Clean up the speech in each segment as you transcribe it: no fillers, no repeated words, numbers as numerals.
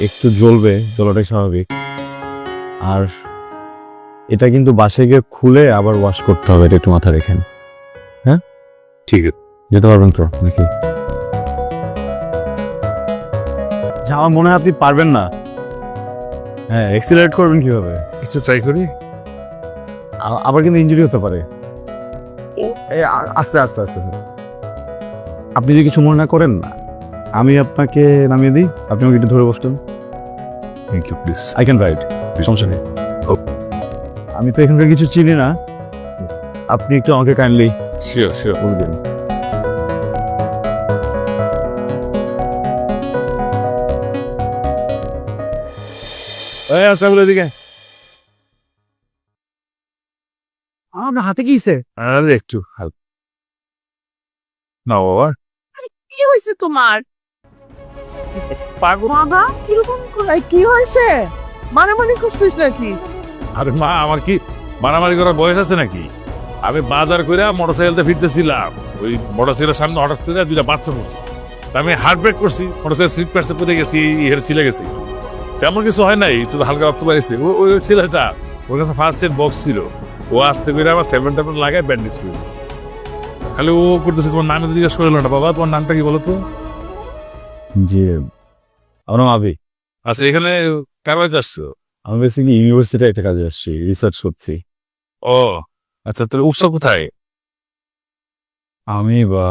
একটু জ্বলবে, জ্বলাটাই স্বাভাবিক। আর এটা কিন্তু বাসায় গিয়ে খুলে আবার ওয়াশ করতে হবে, এটা একটু মাথা রেখেন। হ্যাঁ ঠিক আছে, যেতে পারবেন তো নাকি? আমার মনে হয় আপনি পারবেন না। হ্যাঁ, এক্সিলারেট করবেন কিভাবে? একটু ট্রাই করি। আবার কিন্তু ইনজুরি হতে পারে। আস্তে আস্তে আস্তে। আপনি যদি কিছু মনে না করেন, আমি আপনাকে নামিয়ে দিই, আপনি আমাকে একটু ধরে বসতেন। Thank you please. I can ride, সমস্যা নেই। আমি তো এখানকার কিছু চিনি না, আপনি একটু আমাকে কাইন্ডলি শিওর শিওর। বলে দিন। আচ্ছা বলে এদিকে। আপনার হাতে কি হয়েছে? আরে একটু হালকা না বাবা। কি হয়েছে তোমার? পাগল। বাবা কিরকম করে কি হয়েছে? মারামারি করছিস নাকি? আরে মা, আমার কি মারামারি করার বয়স আছে নাকি? আমি বাজার করে মোটরসাইকেলটা ফিরতেছিলাম, ওই মোটরসাইকেলের সামনে হঠাৎ করে দুইটা বাচ্চা পড়ছে। তা আমি হার্ট ব্রেক করছি, মোটরসাইকেল স্লিপ কাটছে, পড়ে গেছি, হের ছিলে গেছি। তেমন কিছু হয় নাই, একটু হালকা রক্ত পাইছে। ওই ছেলেটা, ওর কাছে ফার্স্ট এড বক্স ছিল, ও আসতে করে আমার 7 লাগায় ব্যান্ডেজ করে দিচ্ছে। খালি ও করতেছে। তোমার নামে তো জিজ্ঞেস করলো না বাবা, তোমার নামটা কি বলো তো? জি, আমার নাম আবি। আচ্ছা, এখানে কার বাড়িতে আসছো? আমি বেসিক্যালি ইউনিভার্সিটি একটা কাজে আসছি, রিসার্চ করছি। ও আচ্ছা, তাহলে উৎসব কোথায়? আমি বা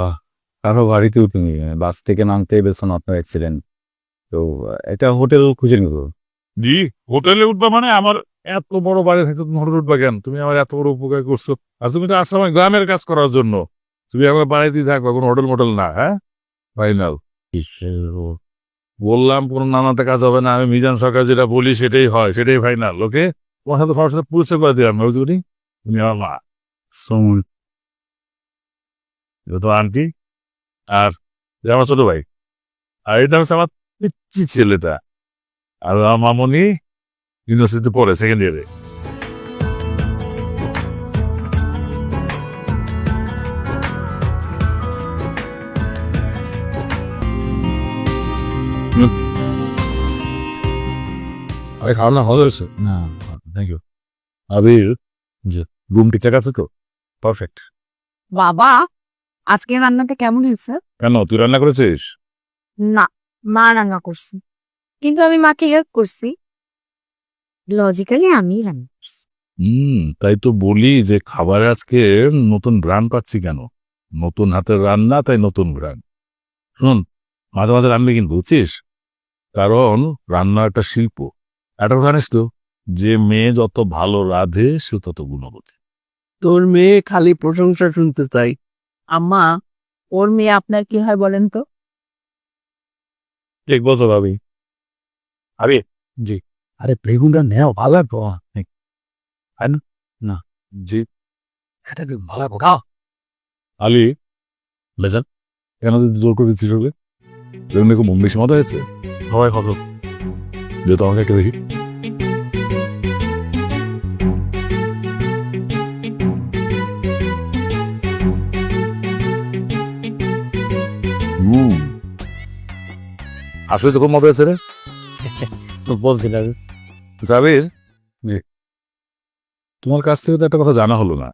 কারো বাড়িতে উঠিনি, বাস থেকে নামতে বেসন আপনার অ্যাক্সিডেন্ট। তো একটা হোটেল খুঁজে নিব। জি, হোটেলে উঠবা মানে? আমার এত বড় বাড়ি থাকতে তুমি হোটেলে উঠবা কেন? তুমি আমার এত বড় উপকার করছো, আর তুমি তো আসছো আমার গ্রামের কাজ করার জন্য। তুমি আমার বাড়িতেই থাকবা, কোনো হোটেল মোটেল না। হ্যাঁ ফাইনাল। বললাম কোনো নানাতে কাজ হবে না, আমি মিজান সরকার যেটা বলি সেটাই হয়, সেটাই ফাইনাল। ওকে, তোমার সাথে সবার সাথে পরিচয় করে দিলাম। বুঝলি, তুমি আমার মা, তো আন্টি, আর আমার ছোট ভাই, আর এটা হচ্ছে আমার পিচ্ছি ছেলেটা। আর আমার মামনি ইউনিভার্সিটিতে পড়ে, সেকেন্ড ইয়ারে। আরে খাওয়া না হয়েছে? না, থ্যাংক ইউ। আবির, জি, রুম ঠিকঠাক আছে তো? পারফেক্ট। বাবা আজকে রান্নাটা কেমন হয়েছে? কেন, তুই রান্না করেছিস? না, মা রান্না করছে, কিন্তু আমি মাকে হেল্প করছি। লজিক্যালি আমি রান্না করছি। তাই তো বলি যে খাবারে আজকে নতুন ব্র্যান্ড পাচ্ছি কেন? নতুন হাতের রান্না, তাই নতুন ব্র্যান্ড। শুন, মাঝে মাঝে রান্না কিন্তু, বুঝছিস? কারণ রান্না একটা শিল্প। একটা কথা জানিস তো, যে মেয়ে যত ভালো রাঁধে সে তত গুণবতী। তোর মেয়ে খালি প্রশংসা শুনতে চাই। আম্মা, ওর মেয়ে আপনার কি হয় বলেন তো? ঠিক বলছো ভাবি। আবি, জি। আরে বেগুনটা নেও, ভালো লাগবে। না জি। এটা ভালো লাগবে, খাও। আলি, বেজান, কেন তুই জোর করে দিচ্ছিস ওকে? বেগুন দেখো মন বেশি মতো হয়েছে। সবাই কত যেহেতু আমাকে একটা দেখি। আসলে তো খুব মতো হয়েছে রে। বলছিলাম। জাবির, তোমার কাছ থেকে তো একটা কথা জানা হলো না,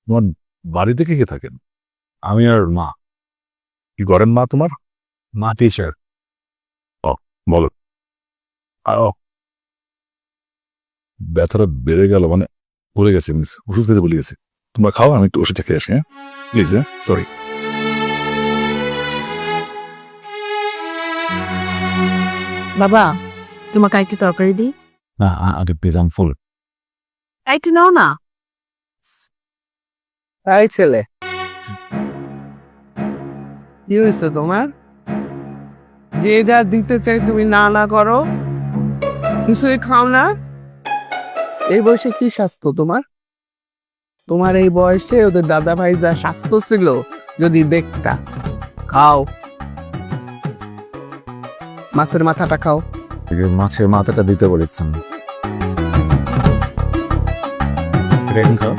তোমার বাড়িতে কে কে থাকেন? আমি আর মা। কি করেন মা তোমার? মা টিচার। বলো। ব্যথাটা বেড়ে গেল, মানে পড়ে গেছে, মিস ওষুধ খেতে বলে গেছে। তোমরা খাও, আমি একটু ওষুধটা খেয়ে আসি। হ্যাঁ প্লিজ। হ্যাঁ সরি। বাবা, তোমাকে একটু তরকারি দিই? না, আগে প্লিজ, আম ফুল। একটু নাও না। তাই ছেলে, কি হয়েছে তোমার? যে যা দিতে চাই তুমি না না করো, কিছুই খাও না। এই বয়সে কি স্বাস্থ্য তোমার? তোমার এই বয়সে ওদের দাদা ভাই যা স্বাস্থ্য ছিল যদি দেখতা। খাও, মাছের মাথাটা খাও। মাছের মাথাটা দিতে বলেছেন। বেগুন খাও।